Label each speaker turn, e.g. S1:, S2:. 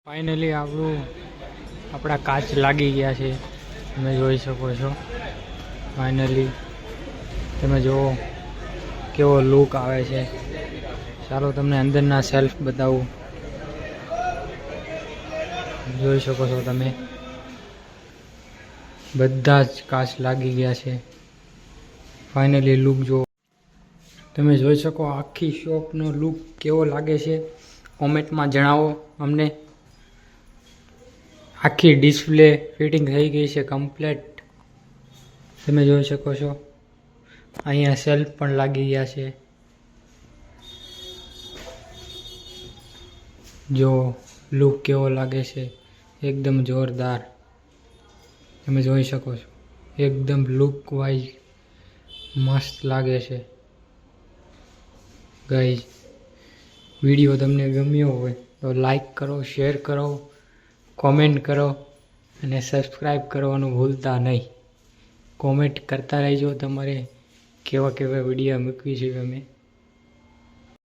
S1: Finally આપણા કાચ લાગી ગયા છે, તમે જોઈ શકો છો. ફાઇનલી તમે જુઓ કેવો લુક આવે છે. ચાલો તમને અંદરના સેલ્ફ બતાવું. જોઈ શકો છો તમે, બધા જ કાચ લાગી ગયા છે. ફાઇનલી લુક જો તમે જોઈ શકો. આખી શોપનો લુક કેવો લાગે છે કોમેન્ટમાં જણાવો અમને. આખી ડિસ્પ્લે ફિટિંગ થઈ ગઈ છે કમ્પ્લેટ. તમે જોઈ શકો છો અહીંયા સેલ્ફ પણ લાગી ગયા છે. જો લુક કેવો લાગે છે, એકદમ જોરદાર. તમે જોઈ શકો છો એકદમ લુક વાઇઝ મસ્ત લાગે છે. ગાઈઝ, વિડીયો તમને ગમ્યો હોય તો લાઈક કરો, શેર કરો, કોમેન્ટ કરો અને સબસ્ક્રાઈબ કરવાનું ભૂલતા નહીં. કોમેન્ટ કરતા રહેજો તમારે કેવા વિડીયો મૂકવી છે અમે.